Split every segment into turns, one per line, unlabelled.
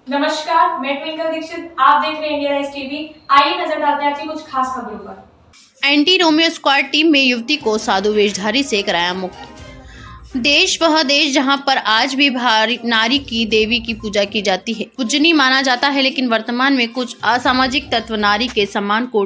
नमस्कार, मैं ट्विंकल दीक्षित। आप देख रहे हैं इंडिया राइज टीवी। आइए नजर डालते हैं आज की कुछ खास खबरों पर।
एंटी रोमियो स्क्वाड टीम में युवती को साधु वेशधारी से कराया मुक्त। देश वह देश जहां पर आज भी नारी की देवी की पूजा की जाती है, पूजनीय माना जाता है, लेकिन वर्तमान में कुछ असामाजिक तत्व नारी के सम्मान को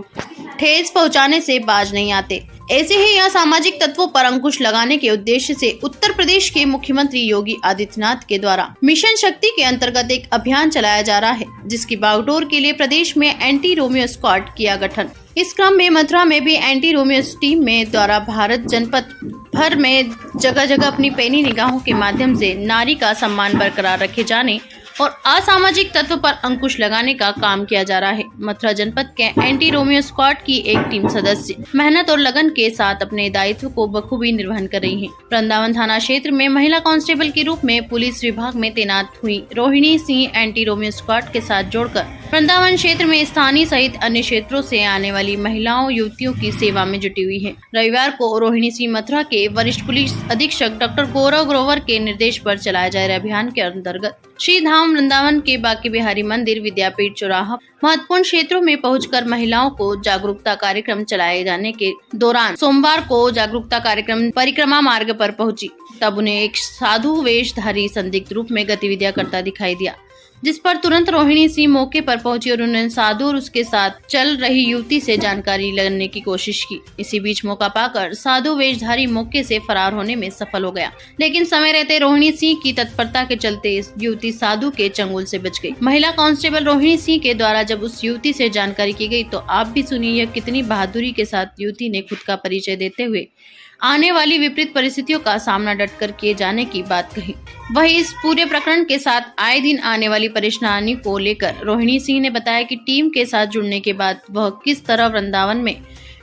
ठेस पहुंचाने से बाज नहीं आते। ऐसे ही असामाजिक तत्वों पर अंकुश लगाने के उद्देश्य से उत्तर प्रदेश के मुख्यमंत्री योगी आदित्यनाथ के द्वारा मिशन शक्ति के अंतर्गत एक अभियान चलाया जा रहा है, जिसकी बागडोर के लिए प्रदेश में एंटी रोमियो स्क्वाड किया गठन। इस क्रम में मथुरा में भी एंटी रोमियो टीम में द्वारा भारत जनपद भर में जगह जगह अपनी पैनी निगाहों के माध्यम से नारी का सम्मान बरकरार रखे जाने और असामाजिक तत्व पर अंकुश लगाने का काम किया जा रहा है। मथुरा जनपद के एंटी रोमियो स्क्वाड की एक टीम सदस्य मेहनत और लगन के साथ अपने दायित्व को बखूबी निर्वहन कर रही है। वृंदावन थाना क्षेत्र में महिला कांस्टेबल के रूप में पुलिस विभाग में तैनात हुई Rohini Singh anti Romeo squad के साथ जोड़कर वृंदावन क्षेत्र में स्थानीय सहित अन्य क्षेत्रों से आने वाली महिलाओं युवतियों की सेवा में जुटी हुई है। रविवार को रोहिणी सिंह मथुरा के वरिष्ठ पुलिस अधीक्षक डॉक्टर गौरव ग्रोवर के निर्देश पर चलाए जा रहे अभियान के अंतर्गत श्री धाम वृंदावन के बांके बिहारी मंदिर, विद्यापीठ चौराहा महत्वपूर्ण क्षेत्रों में पहुंचकर महिलाओं को जागरूकता कार्यक्रम चलाए जाने के दौरान सोमवार को जागरूकता कार्यक्रम परिक्रमा मार्ग पर पहुंची, तब उन्हें एक साधु वेशधारी संदिग्ध रूप में गतिविधियां करता दिखाई दिया, जिस पर तुरंत रोहिणी सिंह मौके पर पहुंची और उन्होंने साधु और उसके साथ चल रही युवती से जानकारी लेने की कोशिश की। इसी बीच मौका पाकर साधु वेशधारी मौके से फरार होने में सफल हो गया, लेकिन समय रहते रोहिणी सिंह की तत्परता के चलते इस युवती साधु के चंगुल से बच गई। महिला कांस्टेबल रोहिणी सिंह के द्वारा जब उस युवती से जानकारी की गई तो आप भी सुनिए यह कितनी बहादुरी के साथ युवती ने खुद का परिचय देते हुए आने वाली विपरीत परिस्थितियों का सामना डटकर किए जाने की बात कही। वही इस पूरे प्रकरण के साथ आए दिन आने वाली परेशानी को लेकर रोहिणी सिंह ने बताया कि टीम के साथ जुड़ने के बाद वह किस तरह वृंदावन में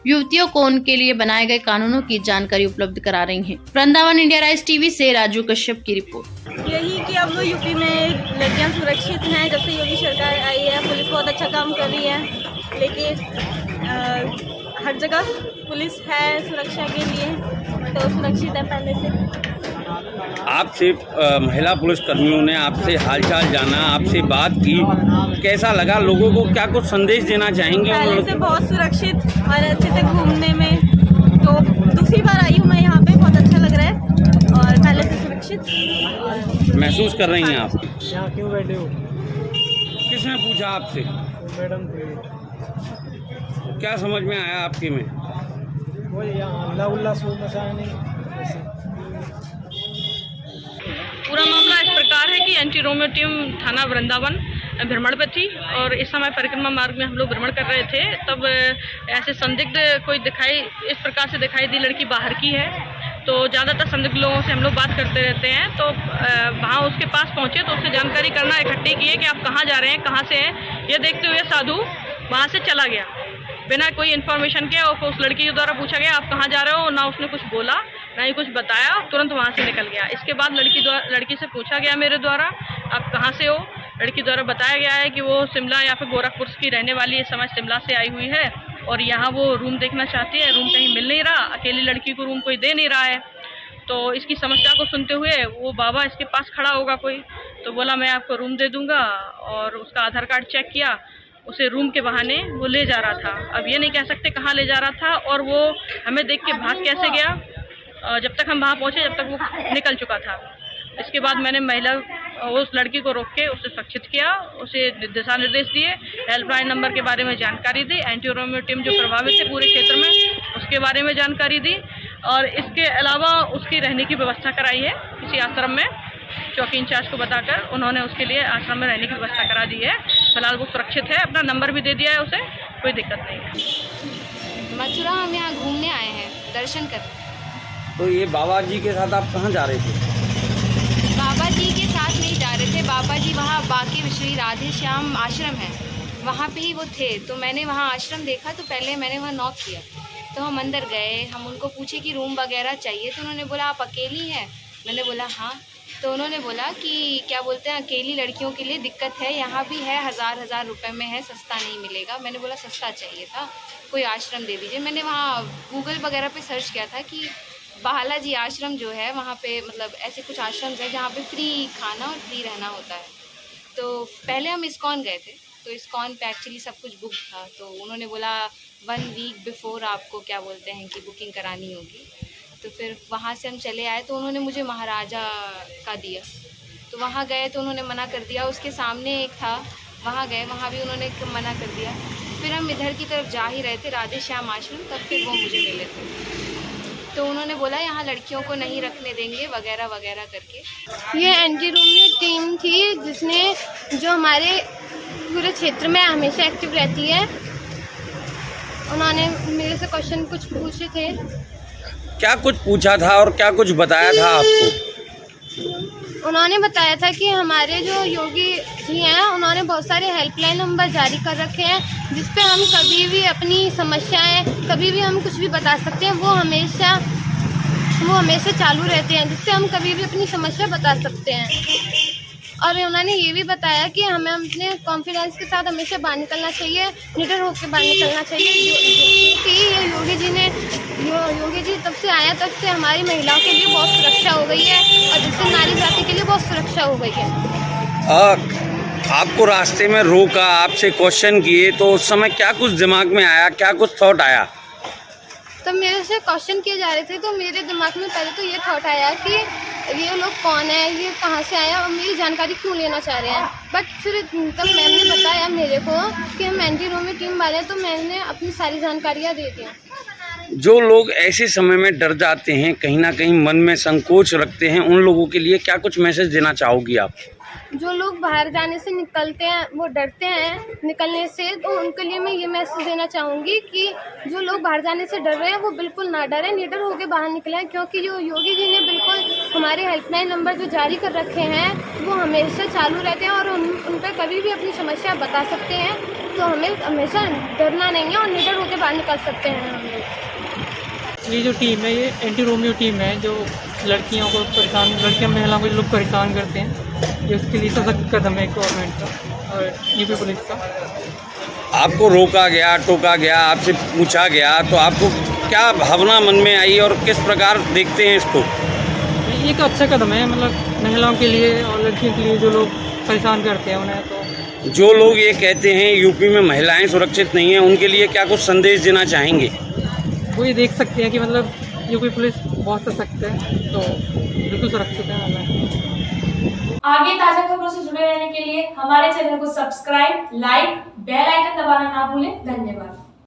युवतियों को उनके लिए बनाए गए कानूनों की जानकारी उपलब्ध करा रही हैं। वृंदावन इंडिया राइज टीवी से राजू कश्यप की रिपोर्ट।
यही कि अब यूपी में लड़कियां सुरक्षित हैं। जब से योगी सरकार आई है, पुलिस बहुत अच्छा काम कर रही है, लेकिन हर जगह पुलिस है सुरक्षा के लिए, तो सुरक्षित है पहले से।
आपसे महिला पुलिस कर्मियों ने आपसे हालचाल जाना, आपसे बात की, कैसा लगा? लोगों को क्या कुछ संदेश देना चाहेंगे?
पहले से बहुत सुरक्षित और अच्छे से घूमने में, तो दूसरी बार आई हूँ मैं यहाँ पे, बहुत अच्छा लग रहा है और पहले से सुरक्षित
महसूस कर रही हैं आप?
यहाँ क्यों बैठे हो?
किसने पूछा आपसे?
मैडम थे।
क्या समझ में आया आपके में?
वो यहाँ हल्ला उल्ला शोर मचाया नहीं ऐसे।
पूरा मामला इस प्रकार है कि एंटी रोमियो टीम थाना वृंदावन भ्रमण पे थी और इस समय परिक्रमा मार्ग में हम लोग भ्रमण कर रहे थे, तब ऐसे संदिग्ध कोई इस प्रकार से दिखाई दी। लड़की बाहर की है, तो ज़्यादातर संदिग्ध लोगों से हम लोग बात करते रहते हैं, तो वहाँ उसके पास पहुँचे तो उससे जानकारी करना इकट्ठी की है कि आप कहाँ जा रहे हैं, कहाँ से हैं। ये देखते हुए साधु वहाँ से चला गया बिना कोई इन्फॉर्मेशन के, और उस लड़की के द्वारा पूछा गया आप कहाँ जा रहे हो, ना उसने कुछ बोला ना ही कुछ बताया, तुरंत वहाँ से निकल गया। इसके बाद लड़की से पूछा गया मेरे द्वारा आप कहाँ से हो। लड़की द्वारा बताया गया है कि वो शिमला या फिर गोरखपुर की रहने वाली इस समय शिमला से आई हुई है और यहाँ वो रूम देखना चाहती है। रूम कहीं मिल नहीं रहा, अकेली लड़की को रूम कोई दे नहीं रहा है। तो इसकी समस्या को सुनते हुए वो बाबा इसके पास खड़ा होगा कोई, तो बोला मैं आपको रूम दे दूँगा, और उसका आधार कार्ड चेक किया, उसे रूम के बहाने वो ले जा रहा था। अब ये नहीं कह सकते कहाँ ले जा रहा था, और वो हमें देख के भाग कैसे गया। जब तक हम वहाँ पहुँचे जब तक वो निकल चुका था। इसके बाद मैंने उस लड़की को रोक के उसे सुरक्षित किया, उसे दिशा निर्देश दिए, हेल्पलाइन नंबर के बारे में जानकारी दी, एंटी रोमियो टीम जो प्रभावित है पूरे क्षेत्र में उसके बारे में जानकारी दी, और इसके अलावा उसकी रहने की व्यवस्था कराई है किसी आश्रम में। चौकी इंचार्ज को बताकर उन्होंने उसके लिए आश्रम में रहने की व्यवस्था करा दी है। फिलहाल वो सुरक्षित है, अपना नंबर भी दे दिया है उसे, कोई दिक्कत नहीं है।
मथुरा हम यहाँ घूमने आए हैं, दर्शन कर।
तो ये बाबा जी के साथ आप कहाँ जा रहे थे?
बाबा जी के साथ नहीं जा रहे थे, बाबा जी वहाँ बांके श्री राधे श्याम आश्रम है, वहाँ पे ही वो थे। तो मैंने वहाँ आश्रम देखा तो पहले मैंने वहाँ नॉक किया, तो हम अंदर गए, हम उनको पूछे कि रूम वगैरह चाहिए, तो उन्होंने बोला आप अकेली हैं? मैंने बोला हाँ। तो उन्होंने बोला कि क्या बोलते हैं अकेली लड़कियों के लिए दिक्कत है, यहाँ भी है, हज़ार रुपए में है, सस्ता नहीं मिलेगा। मैंने बोला सस्ता चाहिए था, कोई आश्रम दे दीजिए। मैंने वहाँ गूगल वगैरह पे सर्च किया था कि बालाजी आश्रम जो है वहाँ पे मतलब ऐसे कुछ आश्रम है जहाँ पे फ्री खाना और फ्री रहना होता है। तो पहले हम इस्कॉन गए थे, तो इस्कॉन पे एक्चुअली सब कुछ बुक था, तो उन्होंने बोला 1 वीक बिफोर आपको क्या बोलते हैं कि बुकिंग करानी होगी। तो फिर वहाँ से हम चले आए, तो उन्होंने मुझे महाराजा का दिया, तो वहाँ गए तो उन्होंने मना कर दिया। उसके सामने एक था, वहाँ गए, वहाँ भी उन्होंने मना कर दिया। फिर हम इधर की तरफ जा ही रहे थे, राधे श्याम आश्रम, तब फिर वो मुझे मिले थे, तो उन्होंने बोला यहाँ लड़कियों को नहीं रखने देंगे वगैरह वगैरह करके।
ये एंटी रोमियो टीम थी जिसने जो हमारे पूरे क्षेत्र में हमेशा एक्टिव रहती है। उन्होंने मेरे से क्वेश्चन कुछ पूछे थे।
क्या कुछ पूछा था और क्या कुछ बताया था आपको?
उन्होंने बताया था कि हमारे जो योगी जी हैं उन्होंने बहुत सारे हेल्पलाइन नंबर जारी कर रखे हैं, जिस पे हम कभी भी अपनी समस्याएं, कभी भी हम कुछ भी बता सकते हैं। वो हमेशा चालू रहते हैं, जिससे हम कभी भी अपनी समस्या बता सकते हैं। और उन्होंने ये भी बताया कि हमें अपने कॉन्फिडेंस के साथ हमेशा बाहर निकलना चाहिए, निडर होकर बाहर निकलना चाहिए। कि योगी जी तब से आया, तब से हमारी महिलाओं के लिए बहुत सुरक्षा हो गई है, और जिससे नारी जाति के लिए बहुत सुरक्षा हो गई है।
आपको रास्ते में रोका, आपसे क्वेश्चन किए, तो उस समय क्या कुछ दिमाग में आया, क्या कुछ थॉट आया?
तो मेरे से क्वेश्चन किए जा रहे थे, तो मेरे दिमाग में पहले तो ये थॉट आया कि ये लोग कौन है, ये कहाँ से आया और मेरी जानकारी क्यों लेना चाह रहे हैं। बट फिर तब मैम ने बताया मेरे को कि हम एंटी रोमियो टीम वाले हैं, तो मैंने अपनी सारी जानकारियाँ दे दी।
जो लोग ऐसे समय में डर जाते हैं, कहीं ना कहीं मन में संकोच रखते हैं, उन लोगों के लिए क्या कुछ मैसेज देना चाहोगी आप?
जो लोग बाहर जाने से निकलते हैं, वो डरते हैं निकलने से, तो उनके लिए मैं ये मैसेज देना चाहूँगी कि जो लोग बाहर जाने से डर रहे हैं वो बिल्कुल ना डरें, निडर होकर बाहर निकलें। क्योंकि जो योगी जी ने बिल्कुल हमारे हेल्पलाइन नंबर जो जारी कर रखे हैं वो हमेशा चालू रहते हैं, और उन पर कभी भी अपनी समस्या बता सकते हैं। तो हमें हमेशा डरना नहीं है और निडर होकर बाहर निकल सकते हैं हम लोग।
ये जो टीम है ये एंटी रोमियो टीम है, जो लड़कियों को परेशान, लड़कियां महिलाओं को लोग परेशान करते हैं। ये उसके लिए सशक्त कदम है गवर्नमेंट का और यूपी पुलिस का।
आपको रोका गया, टोका गया, आपसे पूछा गया, तो आपको क्या भावना मन में आई और किस प्रकार देखते हैं इसको?
ये एक अच्छा कदम है, मतलब महिलाओं के लिए और लड़कियों के लिए जो लोग परेशान करते हैं उन्हें। तो
जो लोग ये कहते हैं यूपी में महिलाएं सुरक्षित नहीं हैं, उनके लिए क्या कुछ संदेश देना चाहेंगे?
वो ये देख सकते हैं कि मतलब यूपी पुलिस बहुत सशक्त है, तो बिल्कुल सुरक्षित है महिलाएं।
आगे ताजा खबरों से जुड़े रहने के लिए हमारे चैनल को सब्सक्राइब, लाइक, बेल आइकन दबाना ना भूलें। धन्यवाद।